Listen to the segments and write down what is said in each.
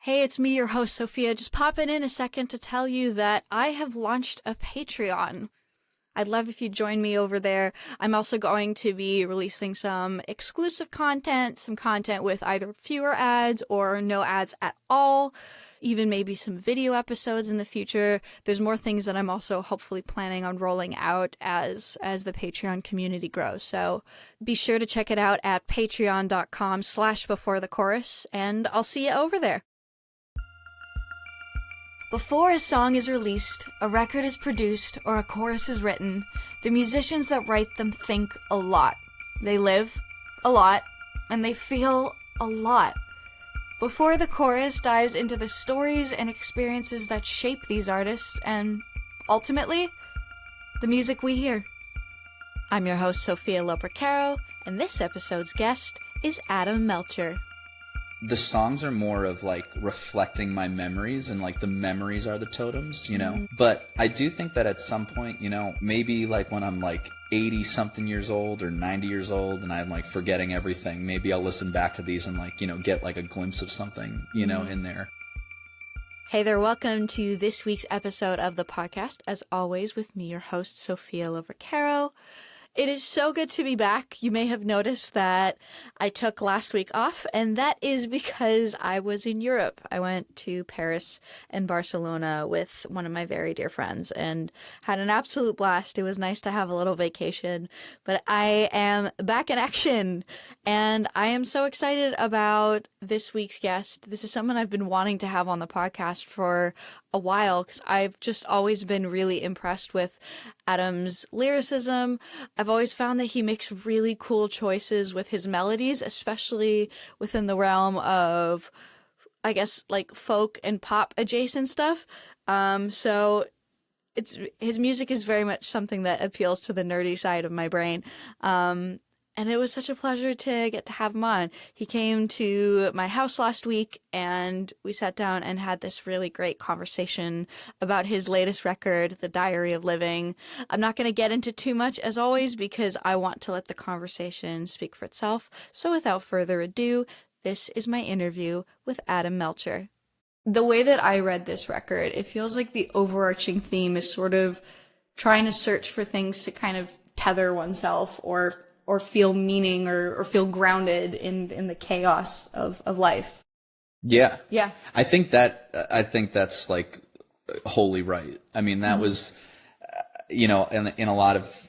Hey, it's me, your host, Sophia. Just popping in a second to tell you that I have launched a Patreon. I'd love if you join me over there. I'm also going to be releasing some exclusive content, some content with either fewer ads or no ads at all, even maybe some video episodes in the future. There's more things that I'm also hopefully planning on rolling out as the Patreon community grows. So be sure to check it out at patreon.com/beforethechorus, and I'll see you over there. Before a song is released, a record is produced, or a chorus is written, the musicians that write them think a lot. They live a lot, and they feel a lot. Before the Chorus dives into the stories and experiences that shape these artists, and, ultimately, the music we hear. I'm your host, Sofia Loporcaro, and this episode's guest is Adam Melcher. The songs are more of like reflecting my memories, and like the memories are the totems, you know? Mm-hmm. But I do think that at some point, you know, maybe like when I'm like 80 something years old or 90 years old and I'm like forgetting everything, maybe I'll listen back to these and like, you know, get like a glimpse of something, you know, in there. Hey there, welcome to this week's episode of the podcast. As always, with me, your host, Sofia Loporcaro. It is so good to be back. You may have noticed that I took last week off, and that is because I was in Europe. I went to Paris and Barcelona with one of my very dear friends and had an absolute blast. It was nice to have a little vacation, but I am back in action, and I am so excited about this week's guest. This is someone I've been wanting to have on the podcast for a while because I've just always been really impressed with Adam's lyricism. I've always found that he makes really cool choices with his melodies, especially within the realm of, I guess, like folk and pop adjacent stuff. So his music is very much something that appeals to the nerdy side of my brain. And it was such a pleasure to get to have him on. He came to my house last week, and we sat down and had this really great conversation about his latest record, The Diary of Living. I'm not going to get into too much, as always, because I want to let the conversation speak for itself. So without further ado, this is my interview with Adam Melcher. The way that I read this record, it feels like the overarching theme is sort of trying to search for things to kind of tether oneself or feel meaning or feel grounded in the chaos of life. Yeah. Yeah. I think that's like wholly right. I mean, that was, you know, in a lot of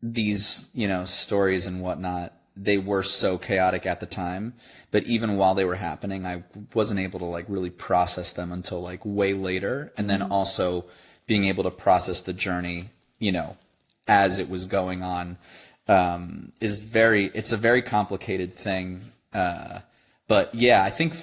these, you know, stories and whatnot, they were so chaotic at the time, but even while they were happening, I wasn't able to like really process them until like way later. And then also being able to process the journey, you know, as it was going on. It's a very complicated thing. But yeah, I think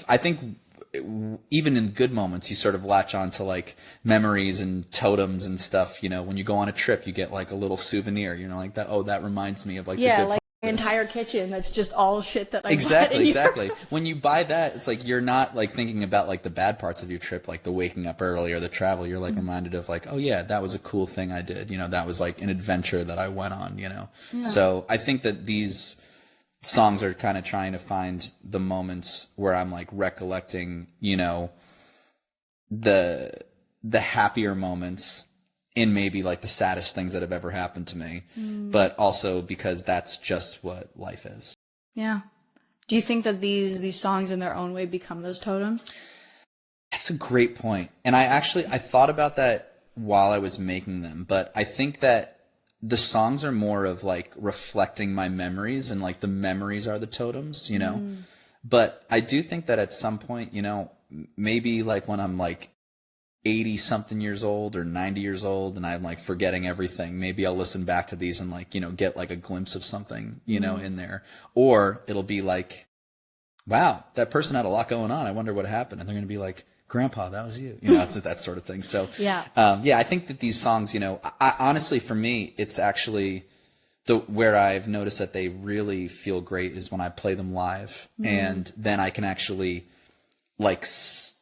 even in good moments, you sort of latch on to like memories and totems and stuff. You know, when you go on a trip, you get like a little souvenir, you know, like that. Oh, that reminds me of like, the good like an entire kitchen. That's just all shit that I Exactly. When you buy that, it's like, you're not like thinking about like the bad parts of your trip, like the waking up early or the travel. You're like reminded of like, oh yeah, that was a cool thing I did. You know, that was like an adventure that I went on, you know? Yeah. So I think that these songs are kind of trying to find the moments where I'm like recollecting, you know, the happier moments in maybe like the saddest things that have ever happened to me, but also because that's just what life is. Yeah. Do you think that these songs in their own way become those totems? That's a great point. And I thought about that while I was making them, but I think that the songs are more of like reflecting my memories, and like the memories are the totems, you know? But I do think that at some point, you know, maybe like when I'm like 80 something years old or 90 years old and I'm like forgetting everything, maybe I'll listen back to these and like, you know, get like a glimpse of something, you know, in there. Or it'll be like, wow, that person had a lot going on. I wonder what happened. And they're going to be like, Grandpa, that was you. You know, it's that sort of thing. So, yeah, I think that these songs, you know, I honestly, for me, it's actually where I've noticed that they really feel great is when I play them live. And then I can actually like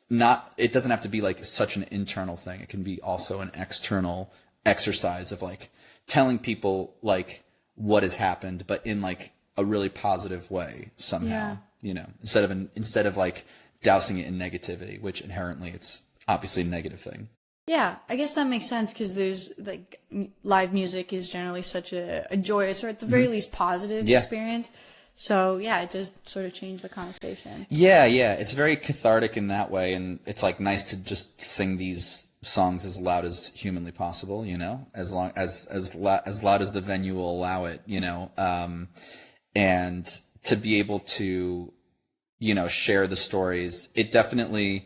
it doesn't have to be like such an internal thing. It can be also an external exercise of like telling people like what has happened, but in like a really positive way somehow, you know, instead of like dousing it in negativity, which inherently it's obviously a negative thing. Yeah, I guess that makes sense because there's like live music is generally such a joyous or at the very least positive experience. So yeah, it just sort of changed the connotation. Yeah, it's very cathartic in that way, and it's like nice to just sing these songs as loud as humanly possible, you know, as loud as the venue will allow it, you know, and to be able to, you know, share the stories. It definitely,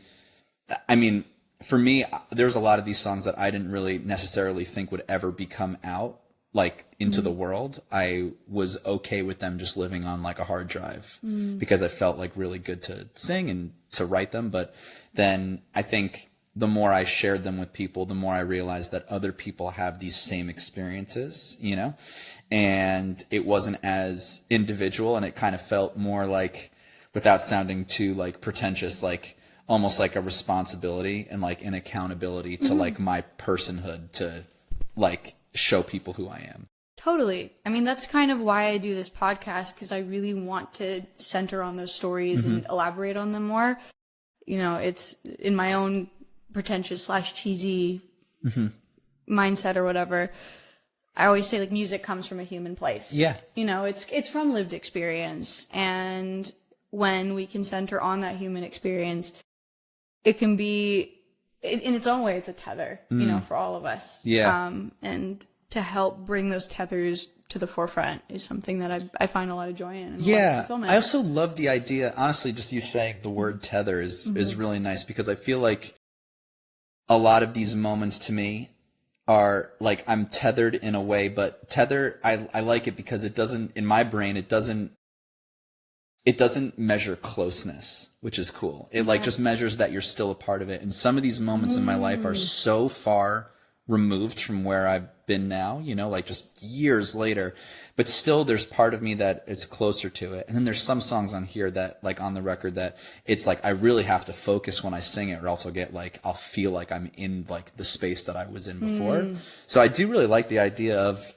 I mean, for me, there's a lot of these songs that I didn't really necessarily think would ever become out, like into the world. I was okay with them just living on like a hard drive because I felt like really good to sing and to write them. But then I think the more I shared them with people, the more I realized that other people have these same experiences, you know, and it wasn't as individual, and it kind of felt more like, without sounding too like pretentious, like almost like a responsibility and like an accountability to like my personhood to like show people who I am. Totally. I mean, that's kind of why I do this podcast, because I really want to center on those stories and elaborate on them more. You know, it's in my own pretentious / cheesy mindset or whatever. I always say like music comes from a human place. Yeah. You know, it's from lived experience. And when we can center on that human experience, it can be, in its own way, it's a tether, you know, for all of us. Yeah. And to help bring those tethers to the forefront is something that I find a lot of joy in. And Yeah. I also love the idea, honestly, just you saying the word tether is really nice, because I feel like a lot of these moments to me are like I'm tethered in a way, but tether, I like it because it doesn't, in my brain, it doesn't measure closeness, which is cool. It like just measures that you're still a part of it. And some of these moments in my life are so far removed from where I've been now, you know, like just years later, but still there's part of me that is closer to it. And then there's some songs on here that, like on the record, that it's like I really have to focus when I sing it, or else I'll feel like I'm in like the space that I was in before. So I do really like the idea of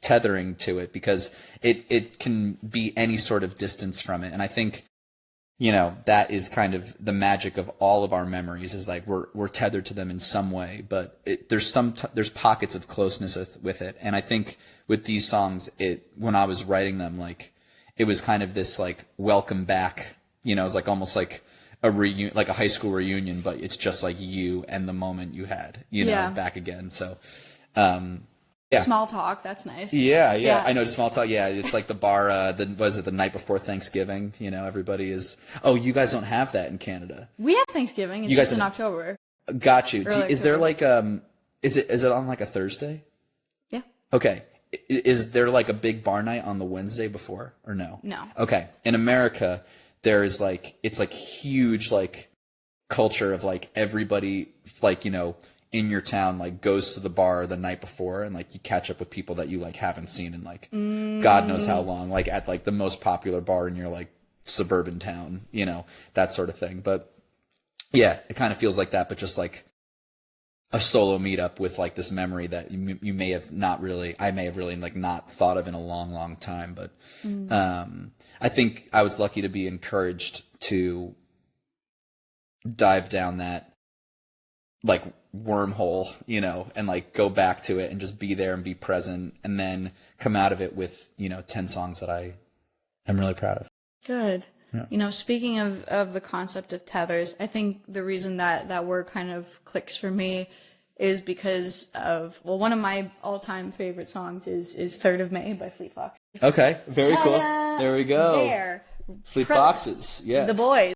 tethering to it, because it can be any sort of distance from it. And I think, you know, that is kind of the magic of all of our memories, is like we're tethered to them in some way, but there's pockets of closeness with it. And I think with these songs, when I was writing them, like it was kind of this like welcome back, you know, it's like almost like like a high school reunion, but it's just like you and the moment you had, you know, back again. So, yeah. Small talk, that's nice. Yeah. I know, small talk. Yeah, it's like the bar. The night before Thanksgiving? You know, everybody is. Oh, you guys don't have that in Canada. We have Thanksgiving. It's just in October. Got you. Is there like is it on like a Thursday? Yeah. Okay. Is there like a big bar night on the Wednesday before, or no? No. Okay. In America, there is like, it's like huge like culture of like everybody like, you know, in your town like goes to the bar the night before, and like you catch up with people that you like haven't seen in like God knows how long, like at like the most popular bar in your like suburban town, you know, that sort of thing. But yeah, it kind of feels like that, but just like a solo meetup with like this memory that you may have not really, I may have really like not thought of in a long time. But I think I was lucky to be encouraged to dive down that like wormhole, you know, and like go back to it and just be there and be present, and then come out of it with, you know, 10 songs that I am really proud of. Good. Yeah. You know, speaking of the concept of tethers, I think the reason that word kind of clicks for me is because of, well, one of my all-time favorite songs is 3rd of May by Fleet Foxes. Okay, very cool. There we go. There. Fleet Foxes, yes. The boys.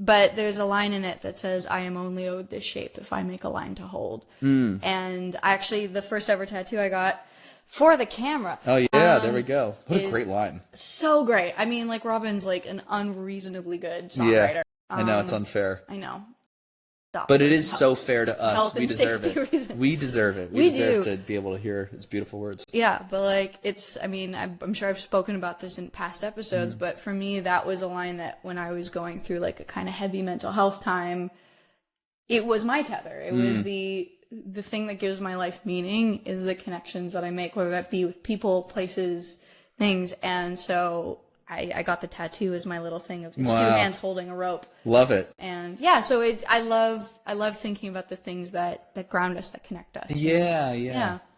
But there's a line in it that says, I am only owed this shape if I make a line to hold. And actually, the first ever tattoo I got for the camera. Oh, yeah, there we go. What a great line. So great. I mean, like, Robin's like an unreasonably good songwriter. Yeah, I know, it's unfair. I know. But it is so fair to us. We deserve it. Reasons. We deserve it. We deserve to be able to hear his beautiful words. Yeah, but like I mean, I'm sure I've spoken about this in past episodes, but for me, that was a line that when I was going through like a kind of heavy mental health time, it was my tether. It was the thing that gives my life meaning is the connections that I make, whether that be with people, places, things. And so I got the tattoo as my little thing of it's Wow. 2 hands holding a rope. Love it. And yeah, so I love thinking about the things that ground us, that connect us. Yeah.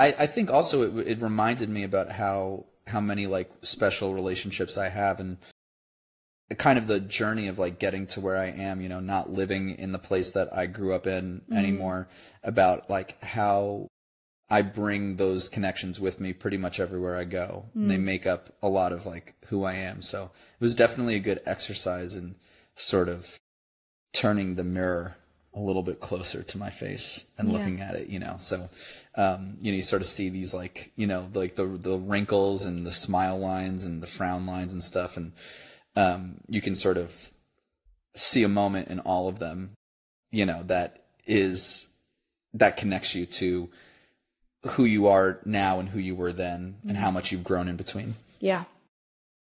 I think also it reminded me about how many like special relationships I have, and kind of the journey of like getting to where I am, you know, not living in the place that I grew up in anymore, about like how I bring those connections with me pretty much everywhere I go. And they make up a lot of like who I am. So it was definitely a good exercise in sort of turning the mirror a little bit closer to my face and looking at it, you know. So, you know, you sort of see these like, you know, like the wrinkles and the smile lines and the frown lines and stuff. And you can sort of see a moment in all of them, you know, that connects you to who you are now and who you were then and how much you've grown in between. Yeah.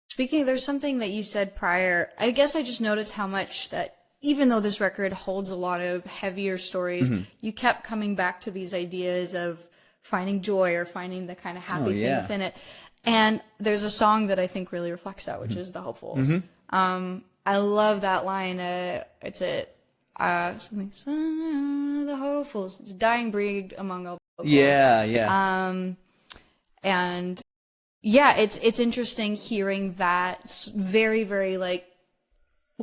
Speaking, there's something that you said prior. I guess I just noticed how much that even though this record holds a lot of heavier stories, you kept coming back to these ideas of finding joy or finding the kind of happy thing within it. And there's a song that I think really reflects that, which is The Hopefuls. I love that line. It's something, the hopefuls. It's a dying breed among all the hopefuls. Yeah. And yeah, it's interesting hearing that very, very like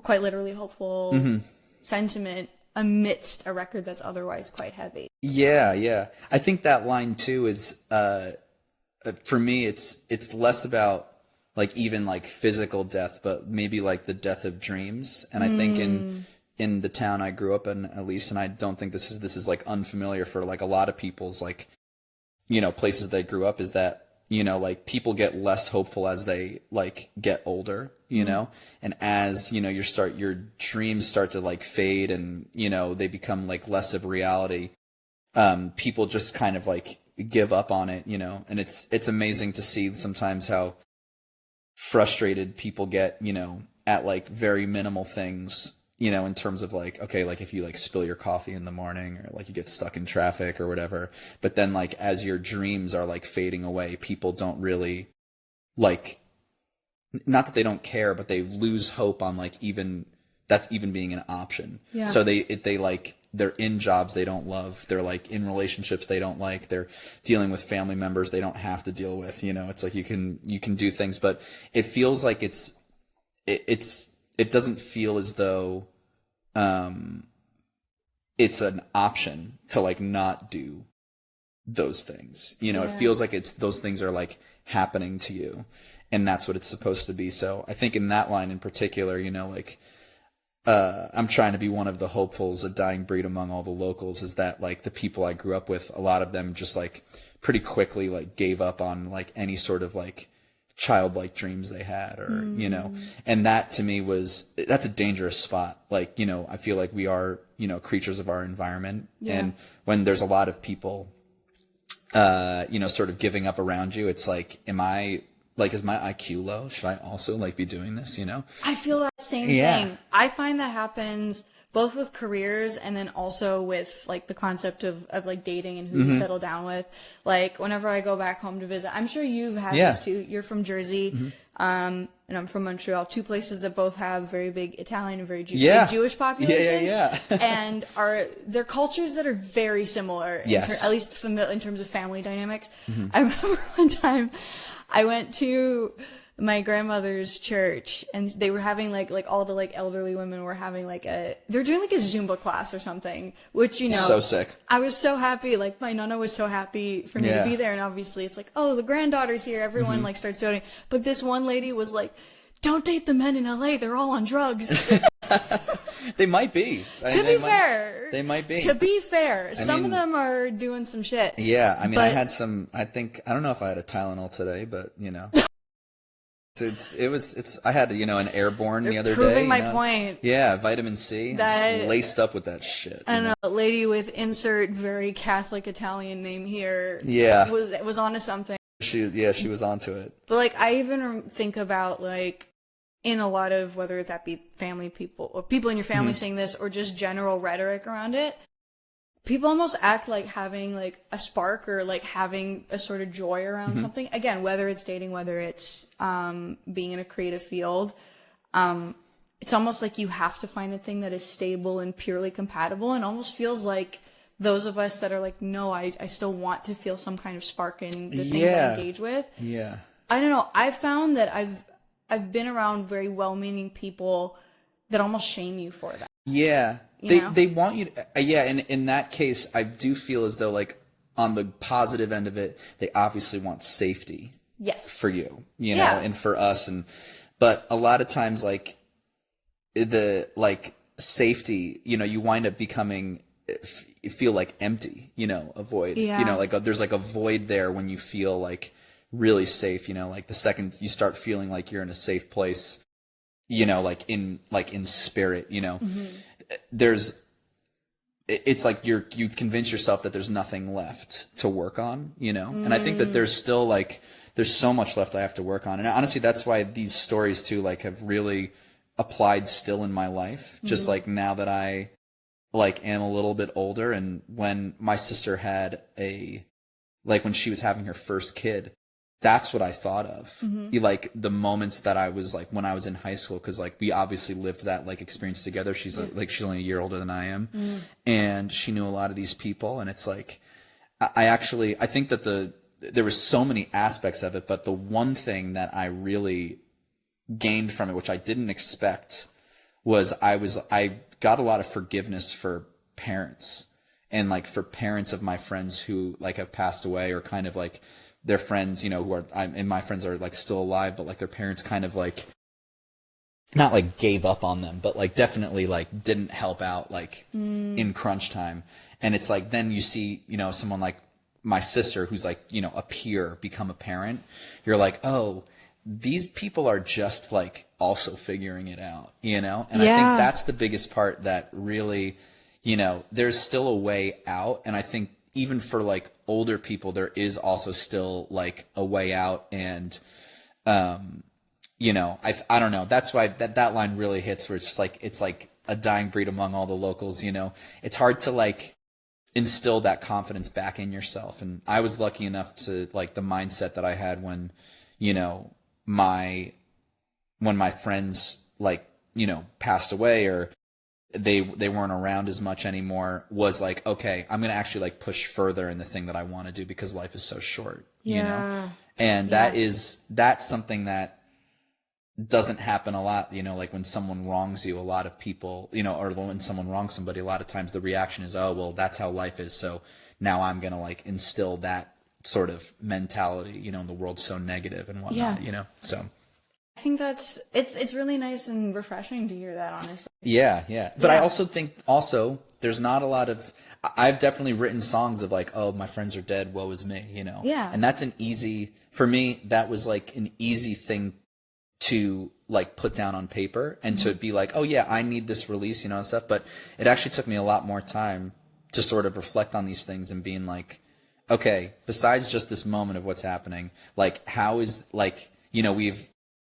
quite literally hopeful sentiment amidst a record that's otherwise quite heavy. Yeah. I think that line too is, for me, it's less about like even like physical death, but maybe like the death of dreams. And I think in the town I grew up in, at least, and I don't think this is like unfamiliar for like a lot of people's like, you know, places they grew up, is that, you know, like people get less hopeful as they like get older, you know, and as, you know, your dreams start to like fade and, you know, they become like less of reality. People just kind of like give up on it, you know, and it's amazing to see sometimes how frustrated people get, you know, at like very minimal things, you know, in terms of like, okay, like if you like spill your coffee in the morning or like you get stuck in traffic or whatever, but then like as your dreams are like fading away, people don't really like, not that they don't care, but they lose hope on like even being an option. Yeah. So they like, they're in jobs they don't love. They're like in relationships they don't like. They're dealing with family members they don't have to deal with. You know, it's like you can do things, but it feels like it doesn't feel as though it's an option to like not do those things. You know, it feels like those things are like happening to you, and that's what it's supposed to be. So I think in that line in particular, you know, like I'm trying to be one of the hopefuls, a dying breed among all the locals, is that like the people I grew up with, a lot of them just like pretty quickly like gave up on like any sort of like childlike dreams they had, or you know, and that to me that's a dangerous spot. Like, you know, I feel like we are, you know, creatures of our environment, and when there's a lot of people you know, sort of giving up around you, it's like, is my IQ low? Should I also like be doing this, you know? I feel that same thing. I find that happens both with careers and then also with like the concept of like dating and who you settle down with. Like whenever I go back home to visit, I'm sure you've had this too. You're from Jersey, and I'm from Montreal, two places that both have very big Italian and very big Jewish populations. And they're cultures that are very similar, at least in terms of family dynamics. I remember one time I went to my grandmother's church, and they were having like all the like elderly women were having like they're doing like a Zumba class or something, which, you know, so sick. I was so happy. Like my nana was so happy for me to be there, and obviously it's like, oh, the granddaughter's here. Everyone like starts doting, but this one lady was like, "Don't date the men in LA. They're all on drugs." They might be. To be fair, they might be. To be fair, some of them are doing some shit. Yeah, I mean, I had some. I don't know if I had a Tylenol today, but you know. I had, you know, an Airborne the other day. Proving my point. Yeah, vitamin C. That, just laced up with that shit. I know. A lady with insert very Catholic Italian name here. Yeah. Was onto something. She was onto it. But like, I even think about like, in a lot of, whether that be family people or people in your family saying this, or just general rhetoric around it, people almost act like having like a spark or like having a sort of joy around something. Again, whether it's dating, whether it's being in a creative field, it's almost like you have to find a thing that is stable and purely compatible, and almost feels like those of us that are like, no, I still want to feel some kind of spark in the things I engage with. Yeah. I don't know. I've found that I've been around very well-meaning people that almost shame you for that. Yeah. They want you to, and in that case, I do feel as though like on the positive end of it, they obviously want safety. Yes. For you, you know, and for us, but a lot of times like the like safety, you know, you wind up becoming you feel like empty, you know, a void. You know, like there's like a void there when you feel like really safe, you know, like the second you start feeling like you're in a safe place, you know, like in spirit, you know, it's like you've convinced yourself that there's nothing left to work on, you know, and I think that there's still like, there's so much left I have to work on. And honestly, that's why these stories too, like have really applied still in my life. Just like now that I like am a little bit older, and when my sister had when she was having her first kid, that's what I thought of. Like the moments that I was like when I was in high school, because like we obviously lived that like experience together. She's like she's only a year older than I am, and she knew a lot of these people. And it's like I think that there was so many aspects of it, but the one thing that I really gained from it, which I didn't expect, was I got a lot of forgiveness for parents, and like for parents of my friends who like have passed away, or kind of like their friends, you know, who are, and my friends are like still alive, but like their parents kind of like, not like gave up on them, but like definitely like didn't help out like in crunch time. And it's like, then you see, you know, someone like my sister who's like, you know, a peer become a parent. You're like, oh, these people are just like also figuring it out, you know? And I think that's the biggest part that really, you know, there's still a way out. And I think even for like older people, there is also still like a way out. And, you know, I don't know. That's why that line really hits, where it's like a dying breed among all the locals, you know? It's hard to like instill that confidence back in yourself. And I was lucky enough to like the mindset that I had when, you know, when my friends like, you know, passed away, or they weren't around as much anymore, was like, okay, I'm going to actually like push further in the thing that I want to do, because life is so short, you know? And that's something that doesn't happen a lot, you know, like when someone wrongs you, a lot of people, you know, or when someone wrongs somebody, a lot of times the reaction is, oh, well, that's how life is. So now I'm going to like instill that sort of mentality, you know, the world's so negative and whatnot, you know? So I think it's really nice and refreshing to hear that, honestly. Yeah. But I also think there's not a lot of, I've definitely written songs of like, oh, my friends are dead, woe is me, you know? Yeah. And that's for me, that was like an easy thing to like put down on paper, and to be like, oh yeah, I need this release, you know, and stuff. But it actually took me a lot more time to sort of reflect on these things and being like, okay, besides just this moment of what's happening, like how is like, you know, we've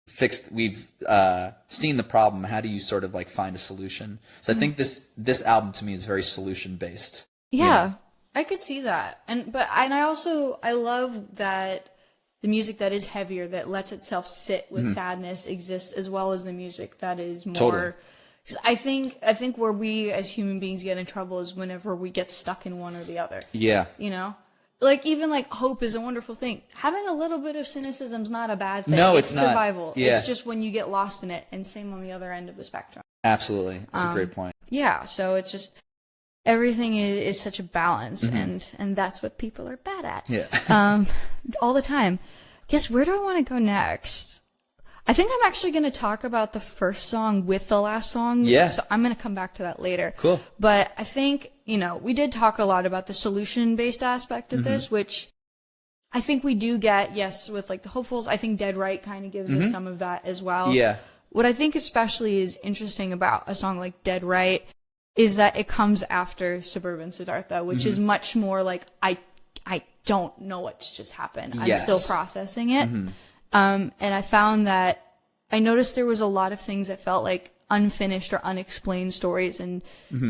seen the problem. How do you sort of like find a solution? So I think this album to me is very solution based. Yeah, you know? I could see that. I love that the music that is heavier, that lets itself sit with sadness, exists, as well as the music that is more. Totally. Because I think where we as human beings get in trouble is whenever we get stuck in one or the other. Yeah. You know? Like, even like hope is a wonderful thing. Having a little bit of cynicism is not a bad thing. No, it's not. Survival. Yeah. It's just when you get lost in it, and same on the other end of the spectrum. Absolutely. That's a great point. Yeah. So it's just, everything is such a balance, and that's what people are bad at. Yeah. All the time. Guess where do I want to go next? I think I'm actually going to talk about the first song with the last song. Yeah. So I'm going to come back to that later. Cool. But I think, you know, we did talk a lot about the solution-based aspect of this, which I think we do get, yes, with like the hopefuls. I think Dead Right kind of gives us some of that as well. Yeah. What I think especially is interesting about a song like Dead Right is that it comes after Suburban Siddhartha, which is much more like, I don't know what's just happened. Yes. I'm still processing it. And I found that I noticed there was a lot of things that felt like unfinished or unexplained stories, and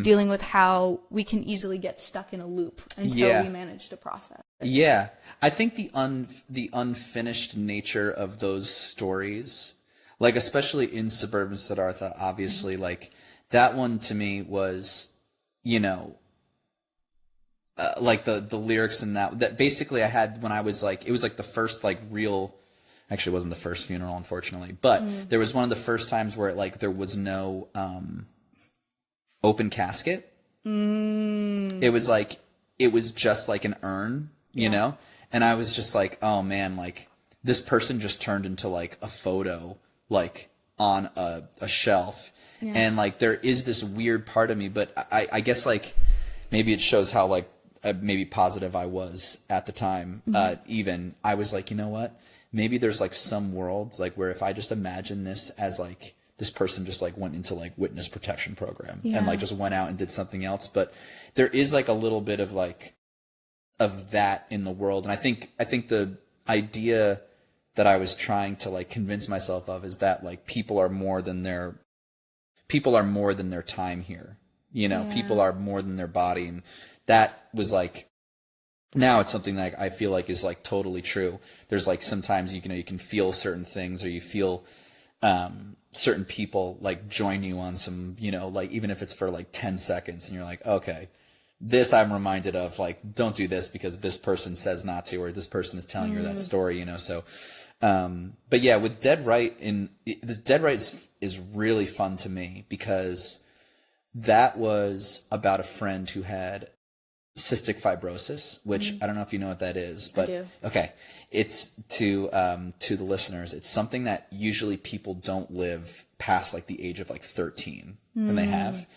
dealing with how we can easily get stuck in a loop until we manage to process. Yeah. I think the unfinished nature of those stories, like especially in Suburban Siddhartha, obviously, like that one to me was, you know, like the lyrics in that basically I had when I was like, it was like the first like real, actually it wasn't the first funeral, unfortunately, but there was one of the first times where like there was no open casket. It was like, it was just like an urn, you know? And I was just like, oh man, like this person just turned into like a photo, like on a shelf. Yeah. And like there is this weird part of me, but I guess like maybe it shows how like maybe positive I was at the time. Even I was like, you know what? Maybe there's like some worlds like where if I just imagine this as like this person just like went into like witness protection program and like just went out and did something else. But there is like a little bit of like of that in the world. And I think the idea that I was trying to like convince myself of is that like people are more than their time here. You know, people are more than their body. And that was like, now it's something that I feel like is like totally true. There's like sometimes you can feel certain things, or you feel certain people like join you on some, you know, like even if it's for like 10 seconds and you're like, okay, this I'm reminded of, like, don't do this because this person says not to, or this person is telling you that story, you know. So but yeah, with Dead Right, the Dead Right is really fun to me because that was about a friend who had cystic fibrosis, which I don't know if you know what that is, but okay, it's to the listeners, it's something that usually people don't live past like the age of like 13 when they have.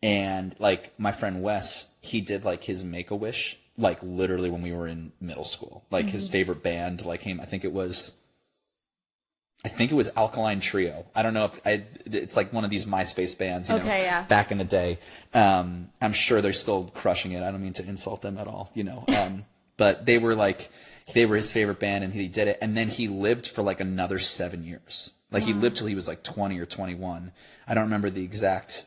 And like my friend Wes, he did like his Make-A-Wish like literally when we were in middle school. Like his favorite band like came, I think it was Alkaline Trio. I don't know if it's like one of these MySpace bands, you know, back in the day. I'm sure they're still crushing it. I don't mean to insult them at all, you know. But they were his favorite band, and he did it. And then he lived for like another 7 years. Like he lived till he was like 20 or 21. I don't remember the exact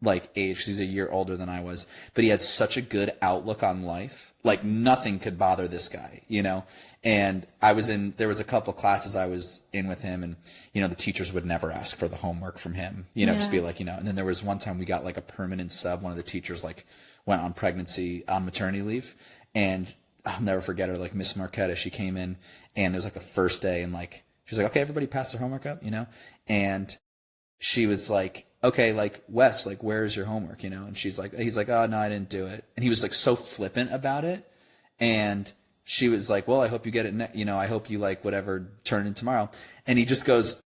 like age, 'cause he was a year older than I was, but he had such a good outlook on life. Like nothing could bother this guy, you know? And there was a couple of classes I was in with him, and, you know, the teachers would never ask for the homework from him, you know, just be like, you know. And then there was one time we got like a permanent sub. One of the teachers like went on maternity leave, and I'll never forget her, like Miss Marquetta. She came in, and it was like the first day, and like, she was like, okay, everybody pass their homework up, you know? And she was like, okay, like, Wes, like, where's your homework, you know? And he's like, oh, no, I didn't do it. And he was like so flippant about it. And she was like, well, I hope you get it, you know, I hope you like whatever, turn in tomorrow. And he just goes,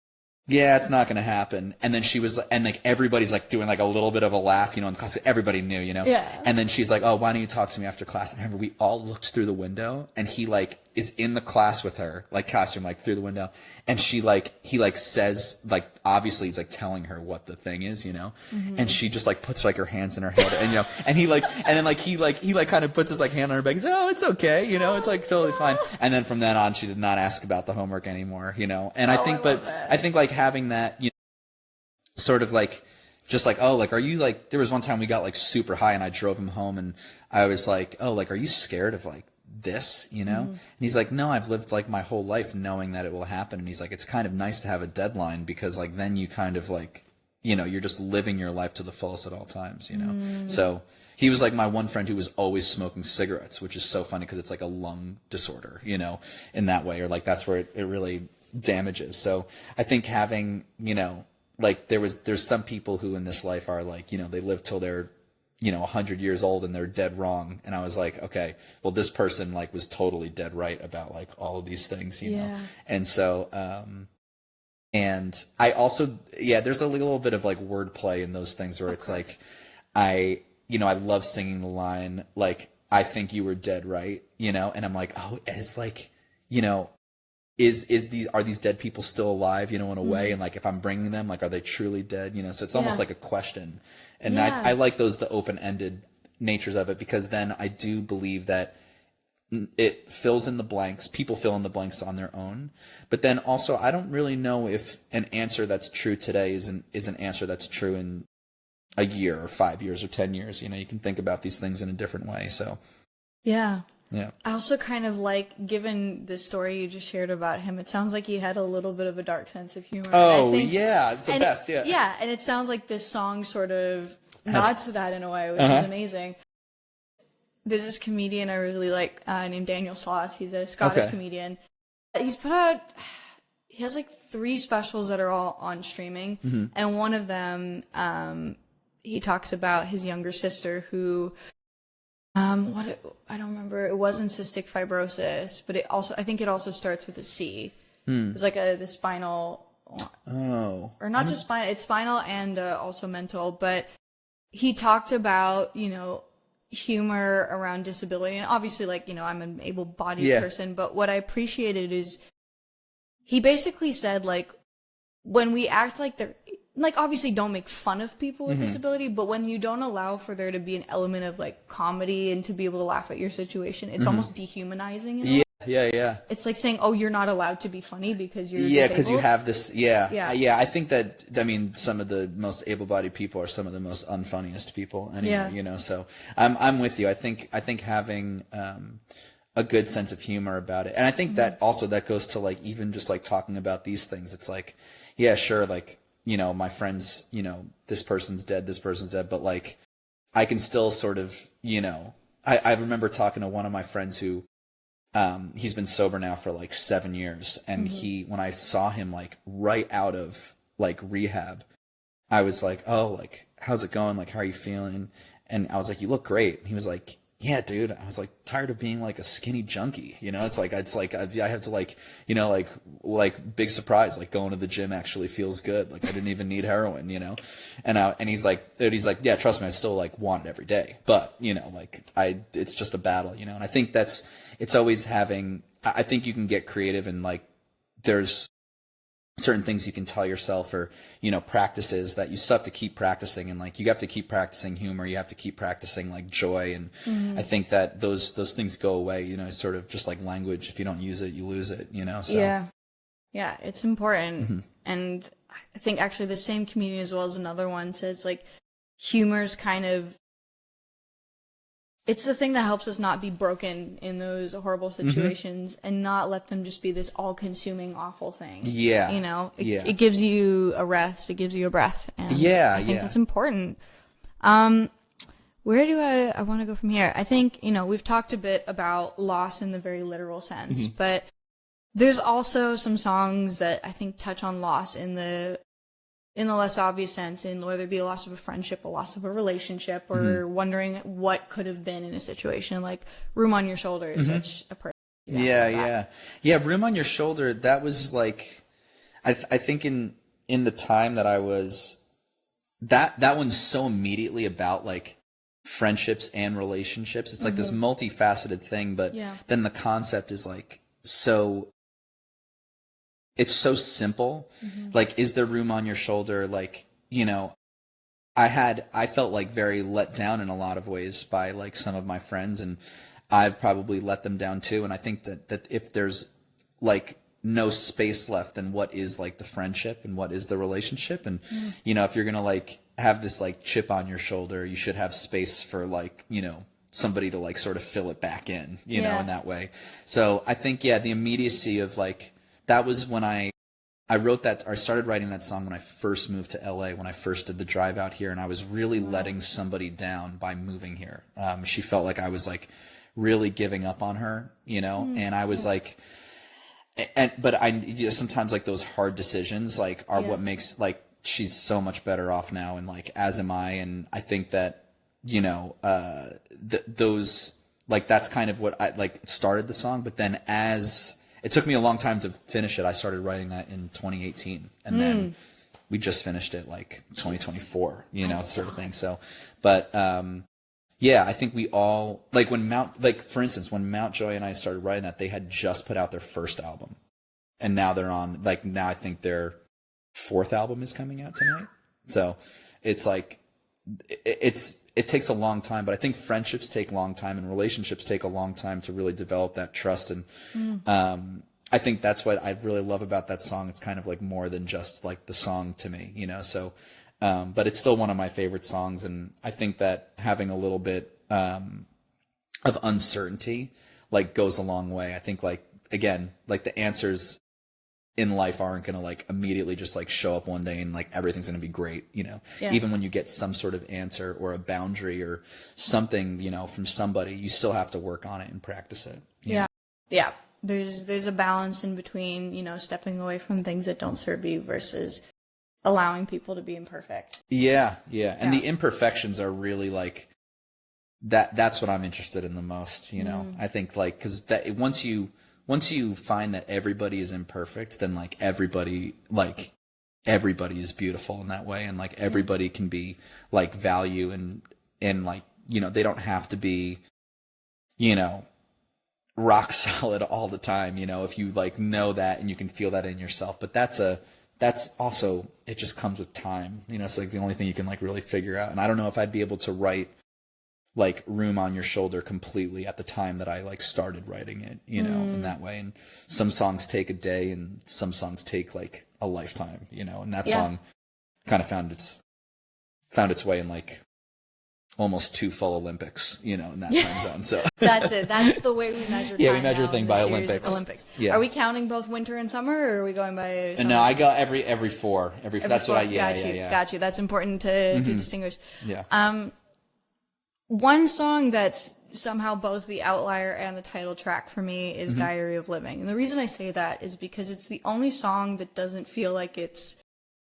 yeah, it's not going to happen. And then she was, and like everybody's like doing like a little bit of a laugh, you know, in class. Everybody knew, you know. Yeah. And then she's like, oh, why don't you talk to me after class? And I remember we all looked through the window, and he like is in the class with her, like costume, like through the window. And he like says, like, obviously he's like telling her what the thing is, you know. And she just like puts like her hands in her head, and, you know, and he kind of puts his like hand on her back and says, oh, it's okay, you know, it's like totally fine. And then from then on, she did not ask about the homework anymore, you know. And I think like having that, you know, sort of like, just like, oh, like, are you like, there was one time we got like super high, and I drove him home, and I was like, oh, like, are you scared of like this, you know? And he's like, no, I've lived like my whole life knowing that it will happen. And he's like, it's kind of nice to have a deadline, because like then you kind of like, you know, you're just living your life to the fullest at all times, you know? So he was like my one friend who was always smoking cigarettes, which is so funny because it's like a lung disorder, you know, in that way, or like that's where it really damages. So I think having, you know, like there's some people who in this life are like, you know, they live till they're, you know, 100 years old, and they're dead wrong. And I was like, okay, well, this person like was totally dead right about like all of these things, you know? And so, and I also, there's a little bit of like wordplay in those things where it's like, I love singing the line, like, I think you were dead right, you know? And I'm like, oh, it's like, you know, are these dead people still alive, you know, in a way? And like, if I'm bringing them, like, are they truly dead, you know? So it's almost like a question. And I like the open-ended natures of it, because then I do believe that it fills in the blanks. People fill in the blanks on their own. But then also, I don't really know if an answer that's true today is an answer that's true in a year or 5 years or 10 years. You know, you can think about these things in a different way. So, yeah. Yeah. I also kind of like, given the story you just shared about him, it sounds like he had a little bit of a dark sense of humor. Oh, yeah. It's the best, yeah. Yeah, and it sounds like this song sort of nods to that in a way, which is amazing. There's this comedian I really like named Daniel Sloss. He's a Scottish comedian. He's put out, he has like 3 specials that are all on streaming. Mm-hmm. And one of them, he talks about his younger sister who, I don't remember, it wasn't cystic fibrosis, but I think it also starts with a C. It's like the spinal, or not just spinal, it's spinal and also mental, but he talked about, you know, humor around disability, and obviously, like, you know, I'm an able-bodied person, but what I appreciated is he basically said, like, when we act like they're, like, obviously don't make fun of people with disability, but when you don't allow for there to be an element of, like, comedy and to be able to laugh at your situation, it's almost dehumanizing in a way. Yeah. It's like saying, oh, you're not allowed to be funny because you're disabled. Because you have this, I think that, I mean, some of the most able-bodied people are some of the most unfunniest people anyway, you know, so I'm with you. I think having a good sense of humor about it, and I think that also that goes to, like, even just, like, talking about these things, it's like, yeah, sure, like, you know, my friends, you know, this person's dead, but, like, I can still sort of, you know, I remember talking to one of my friends who, he's been sober now for like 7 years. And when I saw him like right out of like rehab, I was like, oh, like, how's it going? Like, how are you feeling? And I was like, you look great. And he was like, yeah, dude. I was like tired of being like a skinny junkie. You know, it's like I have to like, you know, like big surprise, like going to the gym actually feels good. Like I didn't even need heroin, you know? And he's like, yeah, trust me, I still like want it every day. But, you know, like it's just a battle, you know? And I think it's always I think you can get creative and like there's certain things you can tell yourself or, you know, practices that you still have to keep practicing. And like, you have to keep practicing humor. You have to keep practicing like joy. And I think that those things go away, you know, sort of just like language. If you don't use it, you lose it, you know? So. Yeah, it's important. And I think actually the same comedian as well as another one says like humor's kind of, it's the thing that helps us not be broken in those horrible situations and not let them just be this all-consuming awful thing. Yeah. You know, it gives you a rest. It gives you a breath. And I think that's important. Where do I want to go from here? I think, you know, we've talked a bit about loss in the very literal sense, but there's also some songs that I think touch on loss in the less obvious sense, in whether it be a loss of a friendship, a loss of a relationship, or wondering what could have been in a situation, like Room on Your Shoulders, which a person. Yeah. Room on Your Shoulder. That was like, I think in the time that I was, that one's so immediately about like friendships and relationships. It's like this multifaceted thing, but then the concept is like it's so simple. Like, is there room on your shoulder? Like, you know, I felt like very let down in a lot of ways by like some of my friends, and I've probably let them down too. And I think that if there's like no space left, then what is like the friendship and what is the relationship? And, you know, if you're going to like have this like chip on your shoulder, you should have space for like, you know, somebody to like sort of fill it back in, you know, in that way. So I think, the immediacy of like, that was when I wrote that, or started writing that song when I first moved to LA, when I first did the drive out here, and I was really letting somebody down by moving here. She felt like I was like really giving up on her, you know, and I was like, but sometimes like those hard decisions like are what makes, like, she's so much better off now, and like as am I, and I think that, you know, those, like, that's kind of what I like started the song, but then it took me a long time to finish it. I started writing that in 2018, and then we just finished it like 2024, you know, sort of thing. So, but I think we all, like, for instance, when Mountjoy and I started writing that, they had just put out their first album, and now they're on, like, now I think their 4th album is coming out tonight. So it's like, it takes a long time, but I think friendships take a long time and relationships take a long time to really develop that trust. And I think that's what I really love about that song. It's kind of like more than just like the song to me, you know. So but it's still one of my favorite songs, and I think that having a little bit of uncertainty like goes a long way. I think like, again, like the answers in life aren't going to like immediately just like show up one day and like everything's going to be great, you know. Even when you get some sort of answer or a boundary or something, you know, from somebody, you still have to work on it and practice it. Yeah. There's a balance in between, you know, stepping away from things that don't serve you versus allowing people to be imperfect. Yeah. And the imperfections are really like that's what I'm interested in the most, you know. I think like, cuz that once you find that everybody is imperfect, then like everybody is beautiful in that way, and like everybody can be like value and like, you know, they don't have to be, you know, rock solid all the time, you know, if you like know that and you can feel that in yourself. But that's also, it just comes with time, you know. It's like the only thing you can like really figure out. And I don't know if I'd be able to write like Room on Your Shoulder completely at the time that I like started writing it, you know, in that way. And some songs take a day and some songs take like a lifetime, you know. And that song kind of found its way in like almost 2 full Olympics, you know, in that time zone. So that's it. That's the way we measure time. We measure a thing by Olympics. Yeah. Are we counting both winter and summer, or are we going by summer? No, I got every 4. That's 4. What I Got you. That's important to distinguish. Yeah. One song that's somehow both the outlier and the title track for me is Diary of Living. And the reason I say that is because it's the only song that doesn't feel like it's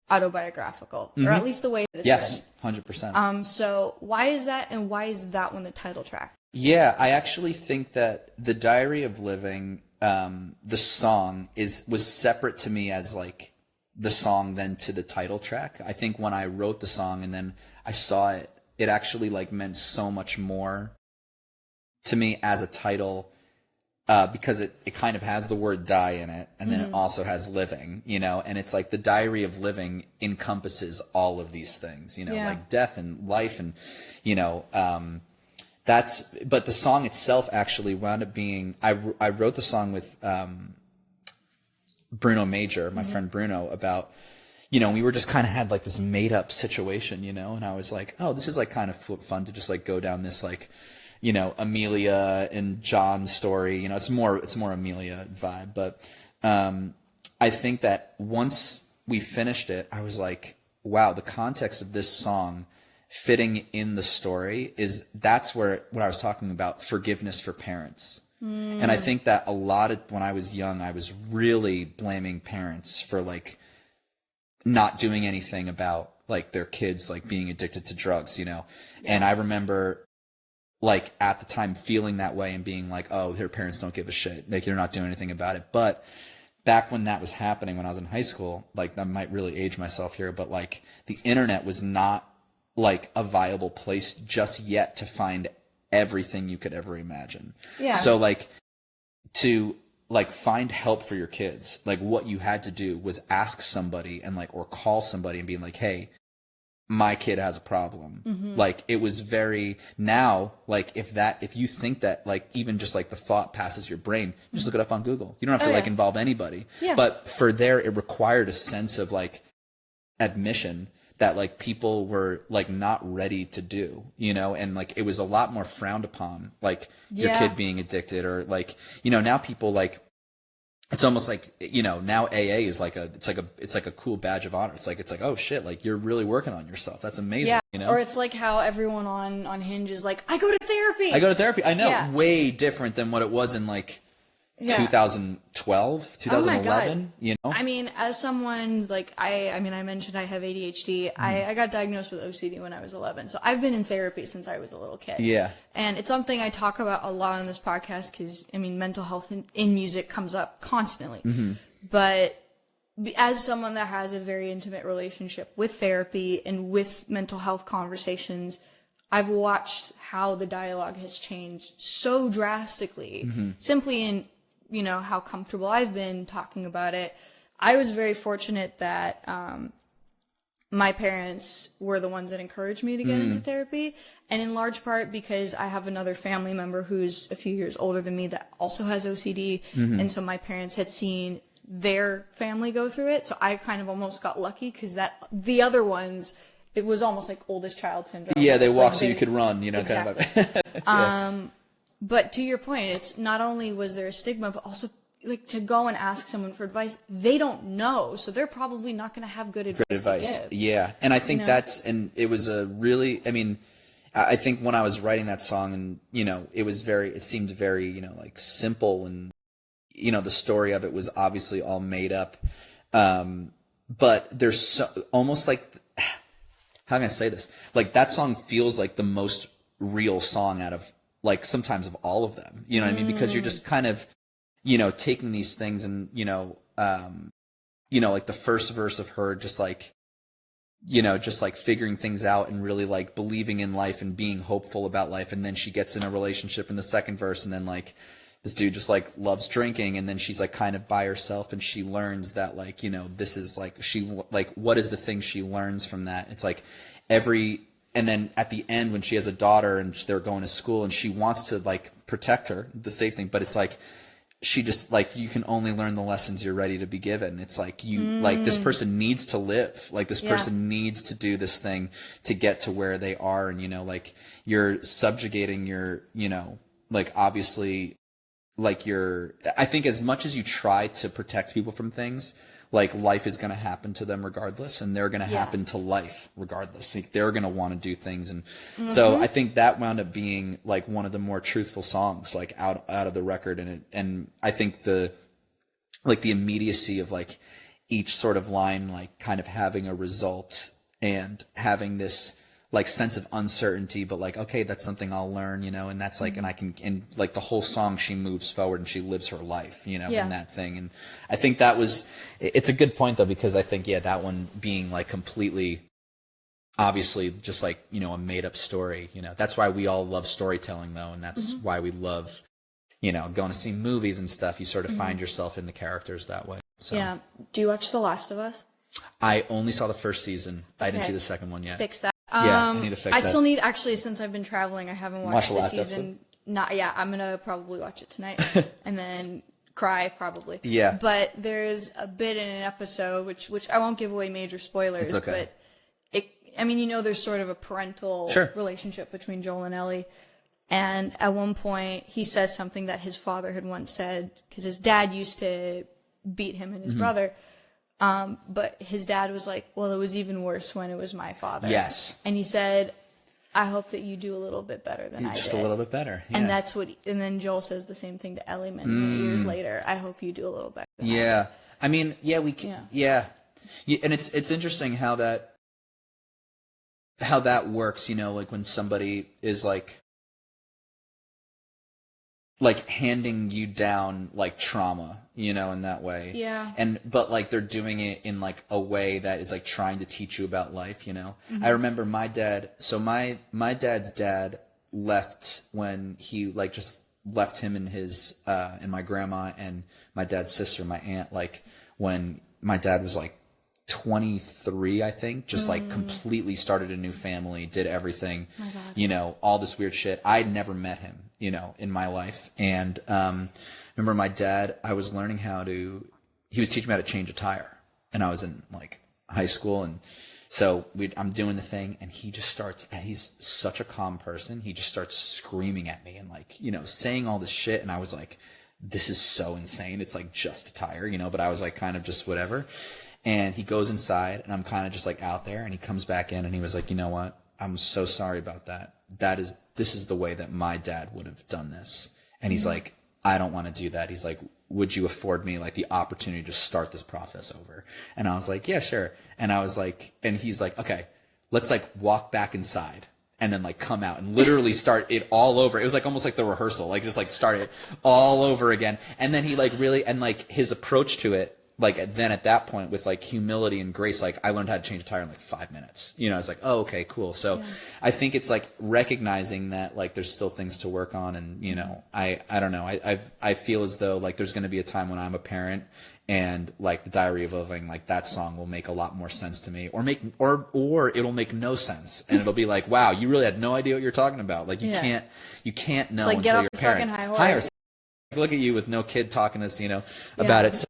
autobiographical, or at least the way that it's written. 100%. So why is that, and why is that one the title track? Yeah, I actually think that the Diary of Living, the song was separate to me as like the song then to the title track. I think when I wrote the song and then I saw it, it actually like meant so much more to me as a title, because it kind of has the word die in it, and then it also has living, you know. And it's like the Diary of Living encompasses all of these things, you know, like death and life, and you know, but the song itself actually wound up being, I wrote the song with Bruno Major, my friend Bruno, about, you know, we were just kind of had like this made up situation, you know, and I was like, oh, this is like kind of fun to just like go down this like, you know, Amelia and John story, you know. It's more Amelia vibe. But I think that once we finished it, I was like, wow, the context of this song fitting in the story that's where what I was talking about, forgiveness for parents. And I think that a lot of, when I was young, I was really blaming parents for like not doing anything about like their kids like being addicted to drugs, you know. And I remember like at the time feeling that way and being like, oh, their parents don't give a shit, like you're not doing anything about it. But back when that was happening, when I was in high school, like I might really age myself here, but like the internet was not like a viable place just yet to find everything you could ever imagine. So like to like find help for your kids, like what you had to do was ask somebody and like, or call somebody and being like, hey, my kid has a problem. Like it was very, now like if you think that like even just like the thought passes your brain, just look it up on Google. You don't have to like involve anybody. But for there, it required a sense of like admission that like people were like not ready to do, you know. And like it was a lot more frowned upon, like your kid being addicted, or like, you know, now people like, it's almost like, you know, now AA is like it's like a cool badge of honor. It's like, oh shit, like you're really working on yourself. That's amazing. You know? Or it's like how everyone on Hinge is like, I go to therapy. I know. Way different than what it was in like 2012, 2011, you know? I mean, as someone like I mentioned I have ADHD. I got diagnosed with OCD when I was 11. So I've been in therapy since I was a little kid. And it's something I talk about a lot on this podcast because, I mean, mental health in music comes up constantly. But as someone that has a very intimate relationship with therapy and with mental health conversations, I've watched how the dialogue has changed so drastically, simply in, you know, how comfortable I've been talking about it. I was very fortunate that my parents were the ones that encouraged me to get into therapy. And in large part because I have another family member who's a few years older than me that also has OCD. And so my parents had seen their family go through it. So I kind of almost got lucky because the other ones, it was almost like oldest child syndrome. Yeah, they walk so you could run, exactly. kind of. Yeah. But to your point, it's not only was there a stigma, but also like to go and ask someone for advice, they don't know, so they're probably not going to have good advice. To give. Yeah, and I think and it was a really, I mean, I think when I was writing that song, and it seemed very, like simple, and the story of it was obviously all made up, but there's almost like, how can I say this? Like that song feels like the most real song out of like sometimes of all of them. You know what I mean? Because you're just kind of taking these things and, like the first verse of her just like, just like figuring things out and really like believing in life and being hopeful about life. And then she gets in a relationship in the second verse, and then like this dude just like loves drinking, and then she's like kind of by herself, and she learns that like, this is like, what is the thing she learns from that? It's like and then at the end when she has a daughter and they're going to school and she wants to like protect her, the safe thing, but it's like, she just like, you can only learn the lessons you're ready to be given. It's like like this person needs to live, like this person needs to do this thing to get to where they are. And like you're subjugating your like obviously like I think as much as you try to protect people from things, like life is going to happen to them regardless, and they're going to happen to life regardless. Like they're going to want to do things. And so I think that wound up being like one of the more truthful songs, like out of the record. And I think the immediacy of like each sort of line, like kind of having a result and having this like sense of uncertainty, but like, okay, that's something I'll learn, and that's like, and like the whole song, she moves forward and she lives her life, in that thing. And I think it's a good point though, because I think, that one being like completely, obviously just like, a made up story, that's why we all love storytelling though. And that's why we love, going to see movies and stuff. You sort of find yourself in the characters that way. So. Yeah. Do you watch The Last of Us? I only saw the first season. Okay. I didn't see the second one yet. Fix that. I need to fix that. I still need, actually, since I've been traveling, I haven't watched the season. I'm going to probably watch it tonight and then cry probably. Yeah. But there's a bit in an episode, which I won't give away major spoilers. It's okay. But there's sort of a parental relationship between Joel and Ellie. And at one point, he says something that his father had once said, because his dad used to beat him and his brother. But his dad was like, well, it was even worse when it was my father. Yes. And he said, I hope that you do a little bit better than I did. Just a little bit better. Yeah. And that's and then Joel says the same thing to Ellie many years later. I hope you do a little better than I did. I mean, we can, and it's interesting how that works, like when somebody is like handing you down like trauma, in that way. Yeah. But like they're doing it in like a way that is like trying to teach you about life, I remember my dad, so my dad's dad left when he like just left him and his and my grandma and my dad's sister, my aunt, like when my dad was like 23, I think, just like completely started a new family, did everything, all this weird shit. I'd never met him, in my life. And remember my dad, I was learning he was teaching me how to change a tire, and I was in like high school. And so I'm doing the thing, and he just starts, and he's such a calm person. He just starts screaming at me and like, saying all this shit. And I was like, this is so insane. It's like just a tire, but I was like kind of just whatever. And he goes inside, and I'm kind of just like out there, and he comes back in, and he was like, you know what? I'm so sorry about that. This is the way that my dad would have done this. And he's like, I don't want to do that. He's like, would you afford me like the opportunity to start this process over? And I was like, yeah, sure. And I was like, and he's like, okay, let's like walk back inside and then like come out and literally start it all over. It was like almost like the rehearsal, like just like start it all over again. And then he like really, and like his approach to it like then at that point with like humility and grace, like I learned how to change a tire in like 5 minutes. You know, it's like, oh, okay, cool. So I think it's like recognizing that like there's still things to work on, and you know, I don't know. I feel as though like there's going to be a time when I'm a parent, and like the Diary of Living, like that song will make a lot more sense to me, or it'll make no sense, and it'll be like, wow, you really had no idea what you're talking about. Like you can't know like, until get off you're the a parent. fucking high horse. Look at you with no kid talking to us, you know, about it. So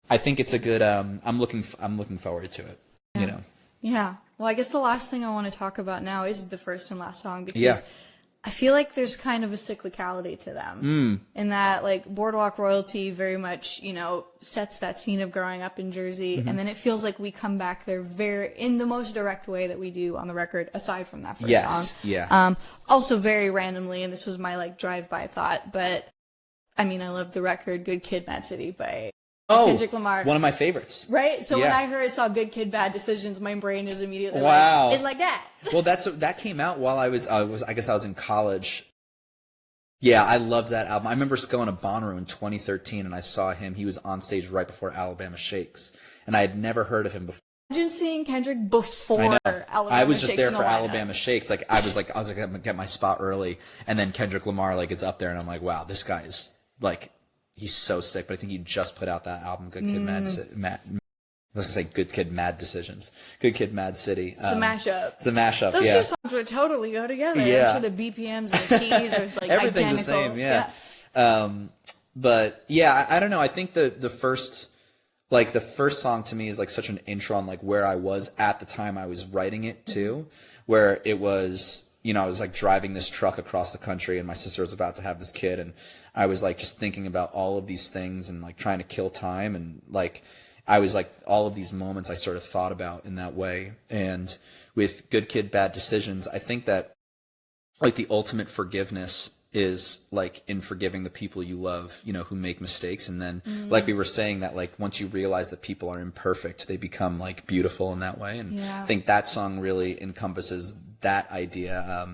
I think it's a good. I'm looking forward to it. You know. Yeah. Well, I guess the last thing I want to talk about now is the first and last song, because I feel like there's kind of a cyclicality to them, in that like Boardwalk Royalty very much, you know, sets that scene of growing up in Jersey, and then it feels like we come back there in the most direct way that we do on the record, aside from that first song. Yeah. Also very randomly, and this was my like drive-by thought, but I mean, I love the record "Good Kid, Mad City" by Kendrick Lamar. One of my favorites. Right? So when I saw Good Kid, Bad Decisions, my brain is immediately wow. it's like that. Well, that came out while I guess I was in college. Yeah, I loved that album. I remember going to Bonnaroo in 2013, and I saw him. He was on stage right before Alabama Shakes, and I had never heard of him before. Imagine seeing Kendrick before Alabama I was just Shakes there in for the lineup. Alabama Shakes. Like I was like I'm gonna get my spot early, and then Kendrick Lamar like is up there, and I'm like, wow, this guy is like, he's so sick. But I think he just put out that album, Good Kid, I was gonna say Good Kid, Mad Decisions. Good Kid, Mad City. It's the mashup. It's a mashup. Those two songs would totally go together. Yeah. I'm sure the BPMs and the keys are like everything's identical. the same. But yeah, I don't know. I think the first song to me is like such an intro on like where I was at the time I was writing it too, where it was, you know, I was like driving this truck across the country, and my sister was about to have this kid, and I was like just thinking about all of these things and like trying to kill time, and like I was like all of these moments I sort of thought about in that way. And with Good Kid, Bad Decisions, I think that like the ultimate forgiveness is like in forgiving the people you love, you know, who make mistakes. And then like we were saying, that like once you realize that people are imperfect, they become like beautiful in that way. And I think that song really encompasses that idea.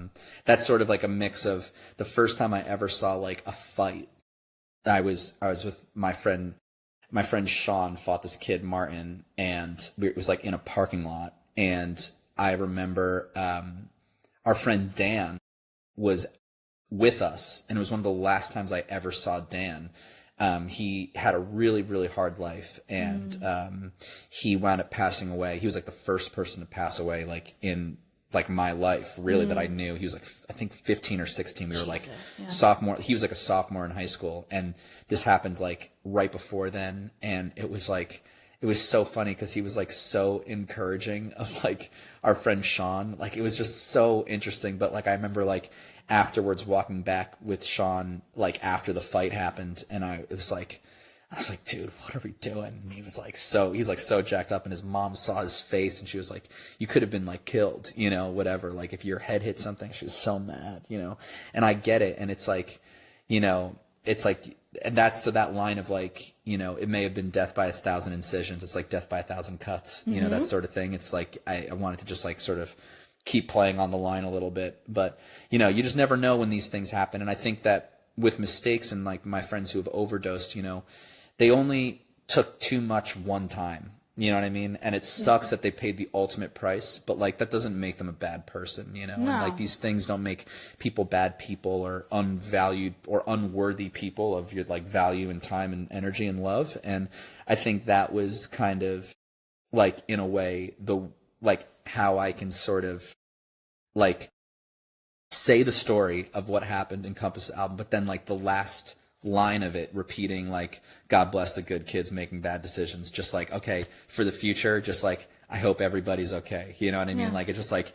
That's sort of like a mix of the first time I ever saw like a fight. I was with my friend Sean fought this kid Martin, and it was like in a parking lot. And I remember our friend Dan was with us, and it was one of the last times I ever saw Dan. He had a really, really hard life, and he wound up passing away. He was like the first person to pass away like in like my life, really, that I knew. He was like, I think 15 or 16. We were like sophomore. He was like a sophomore in high school, and this happened like right before then. And it was like, it was so funny because he was like so encouraging of like our friend Sean. Like it was just so interesting. But like I remember like afterwards walking back with Sean like after the fight happened, and I was like, dude, what are we doing? And he's like so jacked up, and his mom saw his face, and she was like, you could have been like killed, you know, whatever. Like if your head hit something. She was so mad, you know. And I get it. And it's like, you know, it's like, and that's so that line of like, you know, it may have been death by 1,000 incisions. It's like death by 1,000 cuts, you know, that sort of thing. It's like, I wanted to just like sort of keep playing on the line a little bit, but you know, you just never know when these things happen. And I think that with mistakes, and like my friends who have overdosed, you know, they only took too much one time, you know what I mean? And it sucks that they paid the ultimate price, but like that doesn't make them a bad person, you know? No. And like these things don't make people bad people or unvalued or unworthy people of your like value and time and energy and love. And I think that was kind of like, in a way, the like how I can sort of like say the story of what happened in Compass album, but then like the last line of it repeating like, God bless the good kids making bad decisions, just like, okay, for the future, just like, I hope everybody's okay, you know what I mean? Like, it's just like,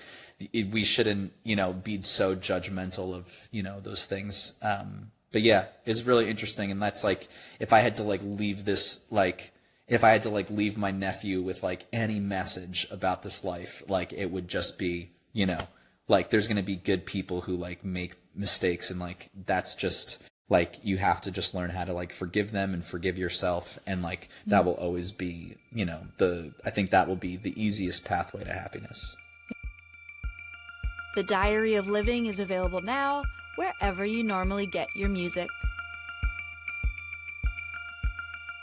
we shouldn't, you know, be so judgmental of, you know, those things. But yeah, it's really interesting. And that's like, if I had to like leave this, like, if I had to like leave my nephew with like any message about this life, like it would just be, you know, like there's going to be good people who like make mistakes, and like that's just like, you have to just learn how to like forgive them and forgive yourself, and like that will always be, you know, I think that will be the easiest pathway to happiness. The Diary of Living is available now wherever you normally get your music.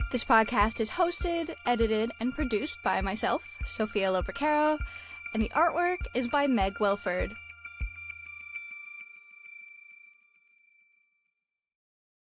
This podcast is hosted, edited, and produced by myself, Sofia Loporcaro, and the artwork is by Meg Wilford.